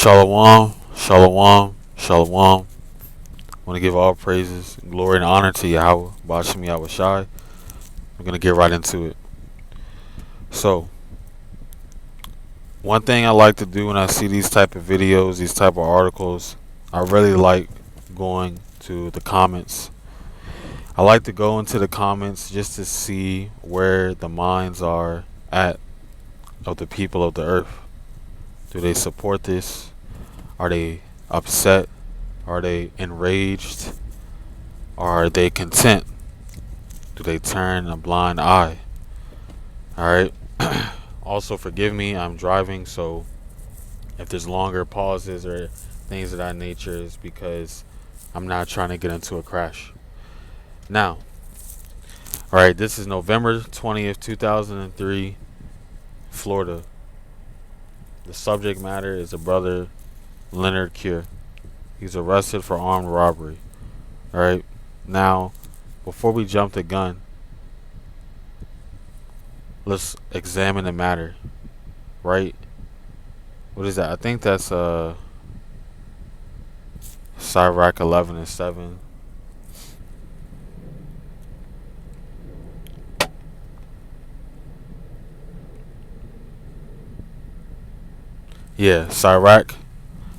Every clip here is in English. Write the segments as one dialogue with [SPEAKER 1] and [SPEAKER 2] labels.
[SPEAKER 1] Shalom, shalom, shalom. I want to give all praises, glory, and honor to Yahweh, Bashim Yahweh Shai. We're going to get right into it. So, one thing I like to do when I see these type of videos, these type of articles, I really like going to the comments. I like to go into the comments just to see where the minds are at of the people of the earth. Do they support this? Are they upset? Are they enraged? Are they content? Do they turn a blind eye? Alright. Also, forgive me, I'm driving, so if there's longer pauses or things of that nature, is because I'm not trying to get into a crash. Now, alright, this is November 20th, 2003, Florida. The subject matter is a brother, Leonard Cure. He's arrested for armed robbery. Alright, now, before we jump the gun, let's examine the matter, right? What is that? I think that's Sirach 11:7. Yeah, Sirach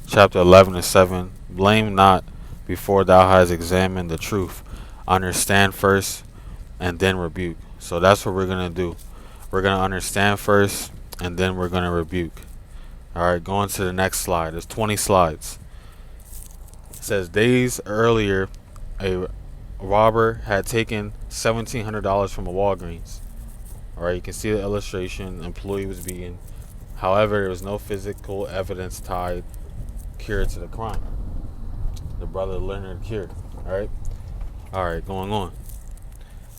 [SPEAKER 1] chapter 11:7. Blame not before thou hast examined the truth. Understand first and then rebuke. So that's what we're gonna do. We're gonna understand first and then we're gonna rebuke. Alright, going to the next slide. There's 20 slides. It says days earlier a robber had taken $1,700 from a Walgreens. Alright, you can see the illustration. The employee was beaten. However, there was no physical evidence tied Cure to the crime. The brother Leonard Cure. Alright, going on.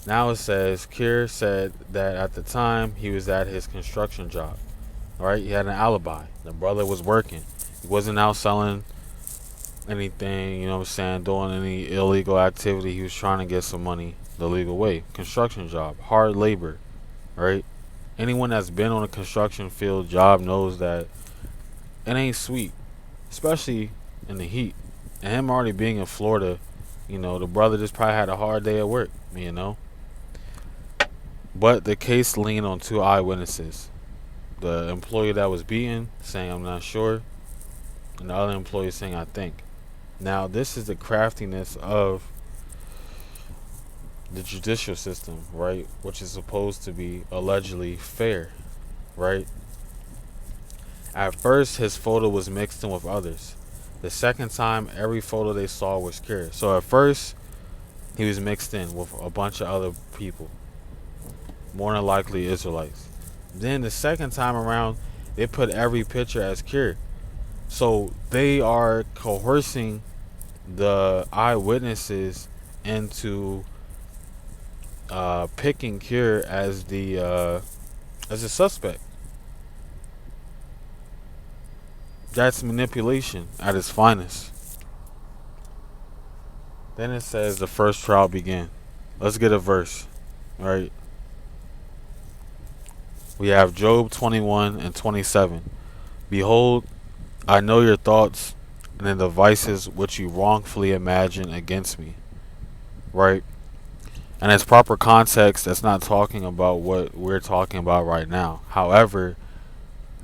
[SPEAKER 1] Now it says Cure said that at the time he was at his construction job. Alright, he had an alibi. The brother was working. He wasn't out selling anything, you know what I'm saying, doing any illegal activity. He was trying to get some money the legal way. Construction job, hard labor, right? Anyone that's been on a construction field job knows that it ain't sweet, especially in the heat. And him already being in Florida, you know, the brother just probably had a hard day at work, you know. But the case leaned on two eyewitnesses. The employee that was beaten saying, I'm not sure, and the other employee saying, I think. Now, this is the craftiness of the judicial system, right? Which is supposed to be allegedly fair, right? At first, his photo was mixed in with others. The second time, every photo they saw was Cure. So at first, he was mixed in with a bunch of other people, more than likely Israelites. Then the second time around, they put every picture as Cure. So they are coercing the eyewitnesses into picking Cure as a suspect. That's manipulation at its finest. Then it says the first trial began. Let's get a verse. Alright. We have Job 21:27. Behold, I know your thoughts and the devices which you wrongfully imagine against me. Right? And its proper context, that's not talking about what we're talking about right now. However,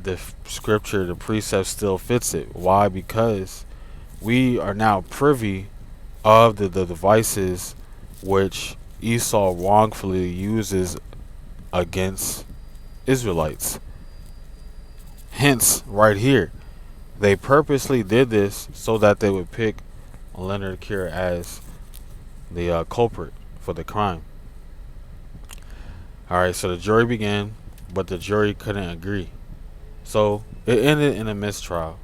[SPEAKER 1] the scripture, the precept still fits it. Why? Because we are now privy of the devices which Esau wrongfully uses against Israelites. Hence, right here, they purposely did this so that they would pick Leonard Cure as the culprit for the crime. Alright, so the jury began, but the jury couldn't agree. So it ended in a mistrial,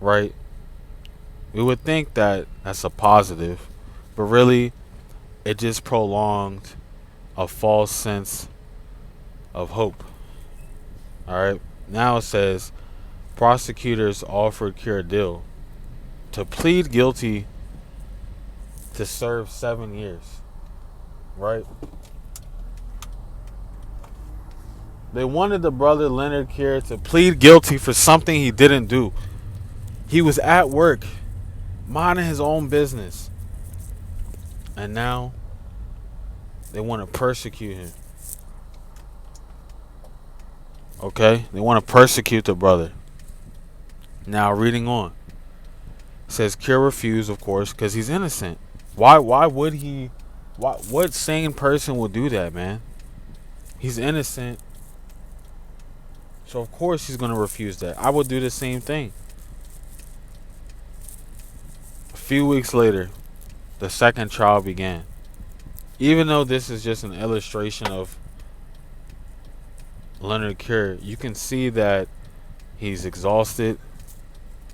[SPEAKER 1] right? We would think that that's a positive, but really it just prolonged a false sense of hope. Alright, now it says prosecutors offered Cure a deal to plead guilty to serve 7 years. Right? They wanted the brother Leonard Cure to plead guilty for something he didn't do. He was at work, minding his own business. And now they want to persecute him. Okay? They want to persecute the brother. Now, reading on. It says Cure refused, of course, because he's innocent. Why would he? What sane person would do that, man? He's innocent. So, of course, he's going to refuse that. I would do the same thing. A few weeks later, the second trial began. Even though this is just an illustration of Leonard Cure, you can see that he's exhausted.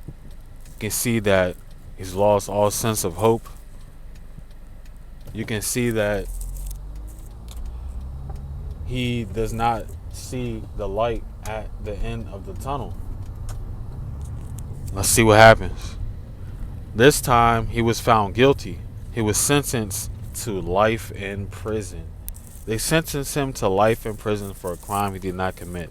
[SPEAKER 1] You can see that he's lost all sense of hope. You can see that he does not see the light at the end of the tunnel. Let's see what happens. This time he was found guilty. He was sentenced to life in prison. They sentenced him to life in prison for a crime he did not commit.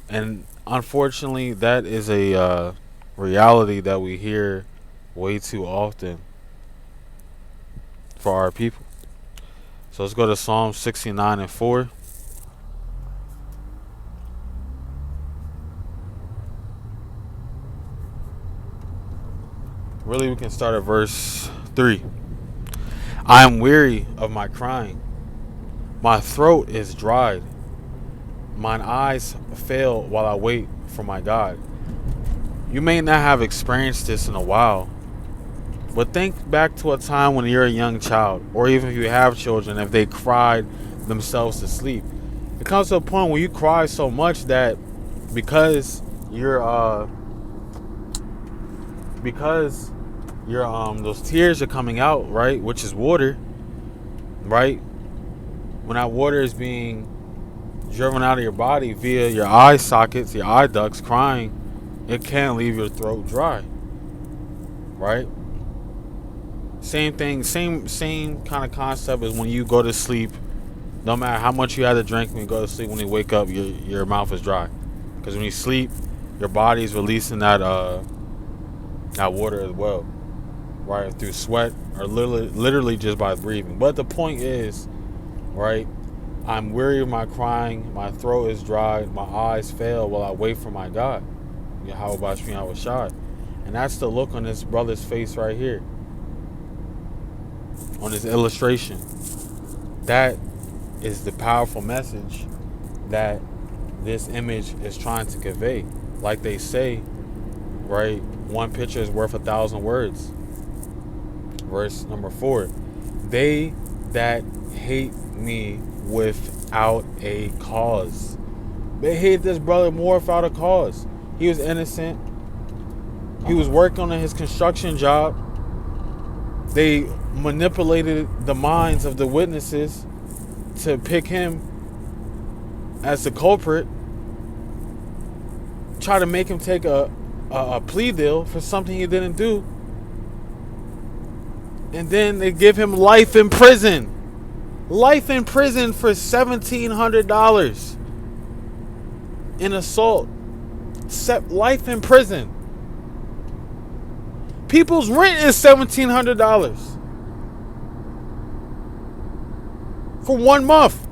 [SPEAKER 1] And unfortunately, that is a reality that we hear way too often for our people. So let's go to Psalm 69 and 4. Really, we can start at verse 3. I am weary of my crying. My throat is dried. Mine eyes fail while I wait for my God. You may not have experienced this in a while, but think back to a time when you're a young child, or even if you have children, if they cried themselves to sleep. It comes to a point where you cry so much that because you're those tears are coming out, right, which is water, right? When that water is being driven out of your body via your eye sockets, your eye ducts, crying, it can't leave your throat dry, right? Same thing, same kind of concept as when you go to sleep. No matter how much you had to drink when you go to sleep, when you wake up, your mouth is dry, because when you sleep, your body is releasing that water as well, right, through sweat or literally just by breathing. But the point is, right, I'm weary of my crying, my throat is dry, my eyes fail while I wait for my God. Yahweh Bashmi Awashad. And that's the look on this brother's face right here, on this illustration. That is the powerful message that this image is trying to convey. Like they say, right, one picture is worth 1,000 words. Verse number 4. They that hate me without a cause. They hate this brother more without a cause. He was innocent. He was working on his construction job. They manipulated the minds of the witnesses to pick him as the culprit. Try to make him take a plea deal for something he didn't do. And then they give him life in prison. Life in prison for $1,700 in assault. Life in prison. People's rent is $1,700 for 1 month.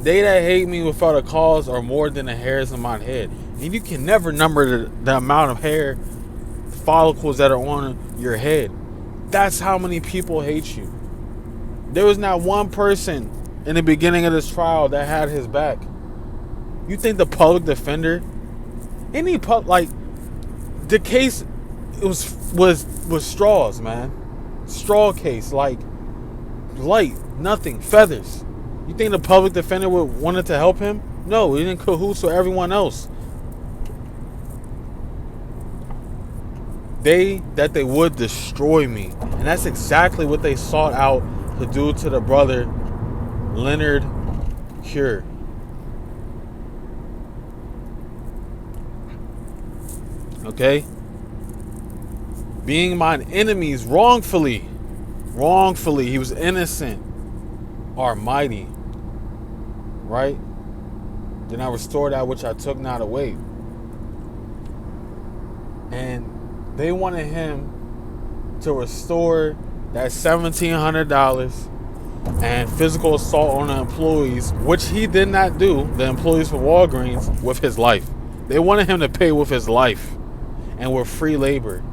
[SPEAKER 1] They that hate me without a cause are more than the hairs on my head. And you can never number the amount of hair follicles that are on your head. That's how many people hate you. There was not one person in the beginning of this trial that had his back. You think the public defender, the case, it was straws, man. Straw case, like light, nothing, feathers. You think the public defender wanted to help him? No, he didn't cahoots with everyone else. They would destroy me. And that's exactly what they sought out to do to the brother Leonard Cure. Okay? Being mine enemies wrongfully, he was innocent, are mighty. Right? Then I restore that which I took not away. And they wanted him to restore that $1,700 and physical assault on the employees, which he did not do, the employees for Walgreens, with his life. They wanted him to pay with his life and with free labor.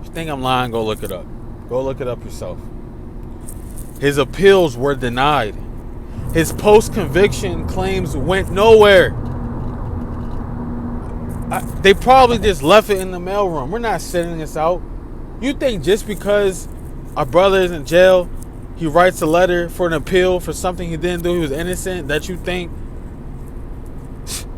[SPEAKER 1] If you think I'm lying, go look it up. Go look it up yourself. His appeals were denied. His post-conviction claims went nowhere. They probably just left it in the mailroom. We're not sending this out. You think just because our brother is in jail, he writes a letter for an appeal for something he didn't do, he was innocent, that you think?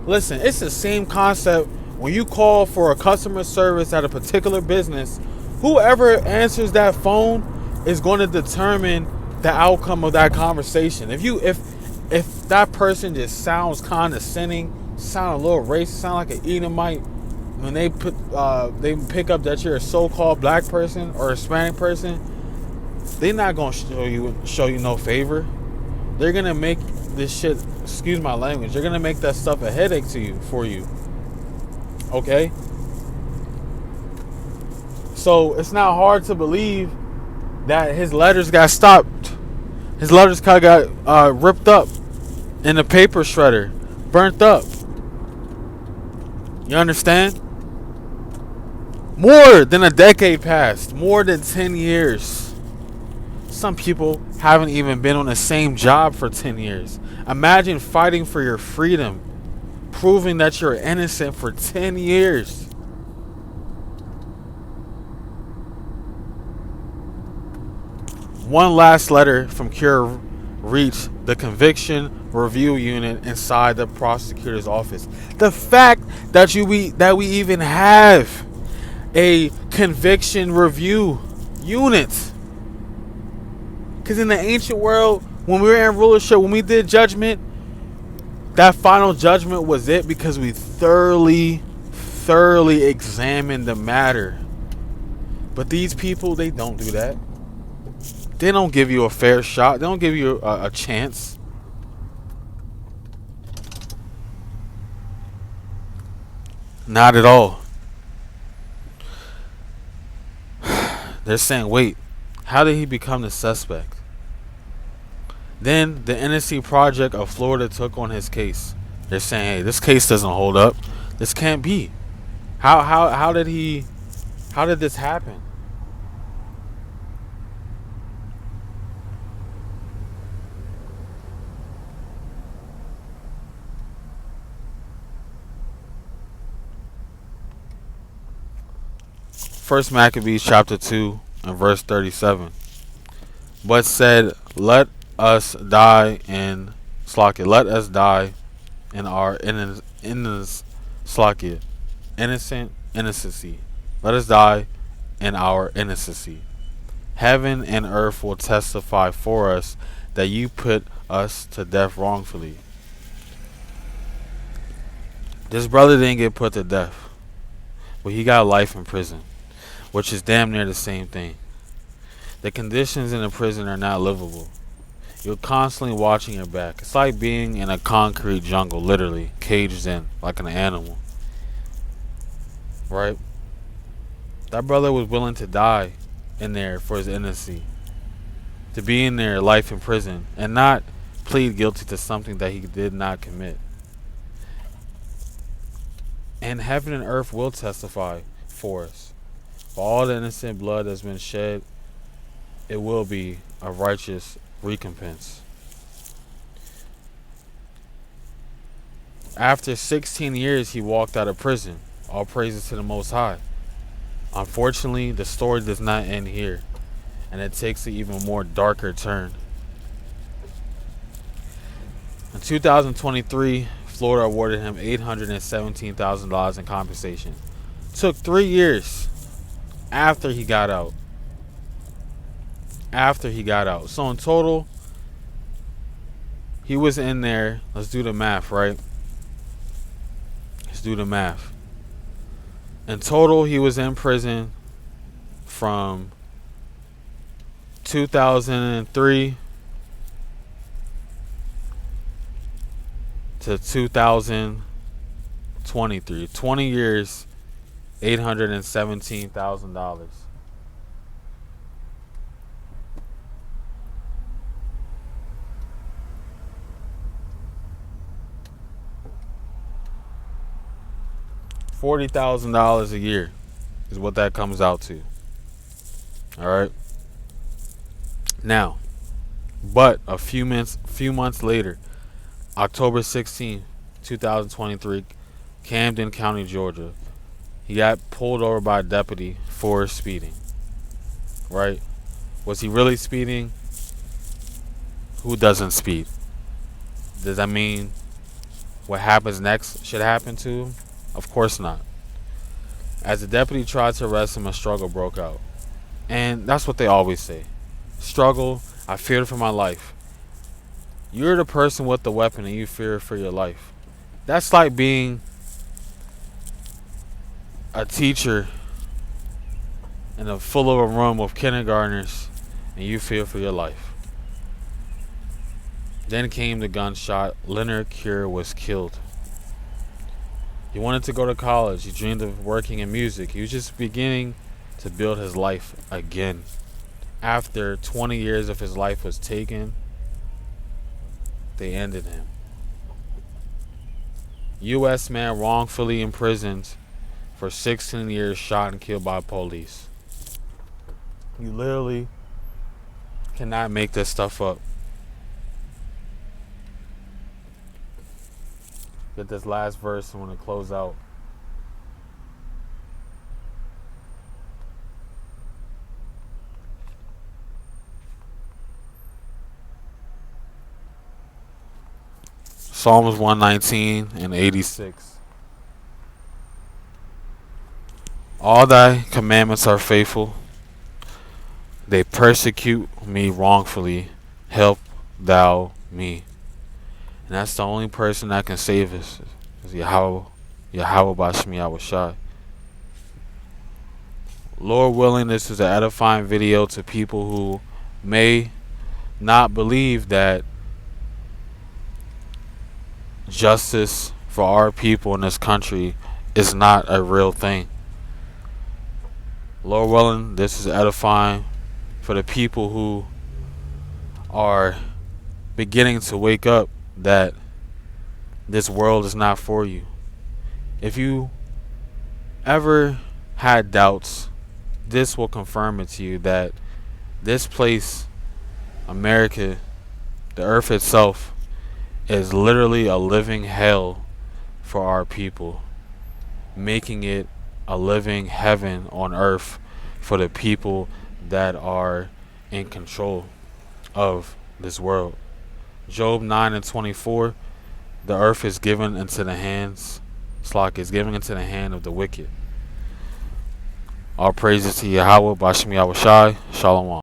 [SPEAKER 1] Listen, it's the same concept when you call for a customer service at a particular business. Whoever answers that phone is going to determine the outcome of that conversation. If that person just sounds condescending, sound a little racist, sound like an Edomite, when they pick up that you're a so-called black person or Hispanic person, they're not gonna show you no favor. They're gonna make this shit, excuse my language, they're gonna make that stuff a headache for you. Okay? So it's not hard to believe that his letters got stopped. His letters got ripped up in the paper shredder, burnt up. You understand? More than a decade passed. More than 10 years. Some people haven't even been on the same job for 10 years. Imagine fighting for your freedom, proving that you're innocent for 10 years. One last letter from Cure reached the conviction review unit inside the prosecutor's office. The fact that we even have a conviction review unit, because in the ancient world, when we were in rulership, when we did judgment, that final judgment was it, because we thoroughly examined the matter. But these people, they don't do that. They don't give you a fair shot. They don't give you a chance. Not at all. They're saying, wait, how did he become the suspect? Then the NSC Project of Florida took on his case. They're saying, hey, this case doesn't hold up. This can't be. How did this happen? First Maccabees chapter 2 and verse 37. But said, let us die in Slakia. Let us die in our Slakia. Innocency. Let us die in our innocency. Heaven and earth will testify for us that you put us to death wrongfully. This brother didn't get put to death, but he got life in prison, which is damn near the same thing. The conditions in the prison are not livable. You're constantly watching your back. It's like being in a concrete jungle, literally, caged in, like an animal. Right? That brother was willing to die in there for his innocency. To be in there, life in prison, and not plead guilty to something that he did not commit. And heaven and earth will testify for us. For all the innocent blood that's been shed, it will be a righteous recompense. After 16 years, he walked out of prison. All praises to the Most High. Unfortunately, the story does not end here, and it takes an even more darker turn. In 2023, Florida awarded him $817,000 in compensation. Took 3 years after he got out. So in total, he was in there. Let's do the math, right? In total, he was in prison from 2003 to 2023. 20 years, $817,000. $40,000 a year is what that comes out to. All right. Now, but a few months later, October 16th, 2023, Camden County, Georgia, he got pulled over by a deputy for speeding. Right? Was he really speeding? Who doesn't speed? Does that mean what happens next should happen to him? Of course not. As the deputy tried to arrest him, a struggle broke out. And that's what they always say. Struggle, I feared for my life. You're the person with the weapon and you fear for your life. That's like being a teacher in a full of a room of kindergartners and you fear for your life. Then came the gunshot. Leonard Cure was killed. He wanted to go to college. He dreamed of working in music. He was just beginning to build his life again. After 20 years of his life was taken, they ended him. U.S. man wrongfully imprisoned for 16 years, shot and killed by police. You literally cannot make this stuff up. Get this last verse and I'm going to close out. Psalms 119 and 86. All thy commandments are faithful. They persecute me wrongfully. Help thou me. And that's the only person that can save us. Is Yahweh Bashmi Yahushai. Lord willing, this is an edifying video to people who may not believe that justice for our people in this country is not a real thing. Lord willing, this is edifying for the people who are beginning to wake up that this world is not for you. If you ever had doubts, this will confirm it to you that this place, America, the earth itself, is literally a living hell for our people, making it a living heaven on earth for the people that are in control of this world. Job 9 and 24, the earth is given into the hands, is given into the hand of the wicked. All praises to Yahweh, Bashmi Yahushai, Shalom.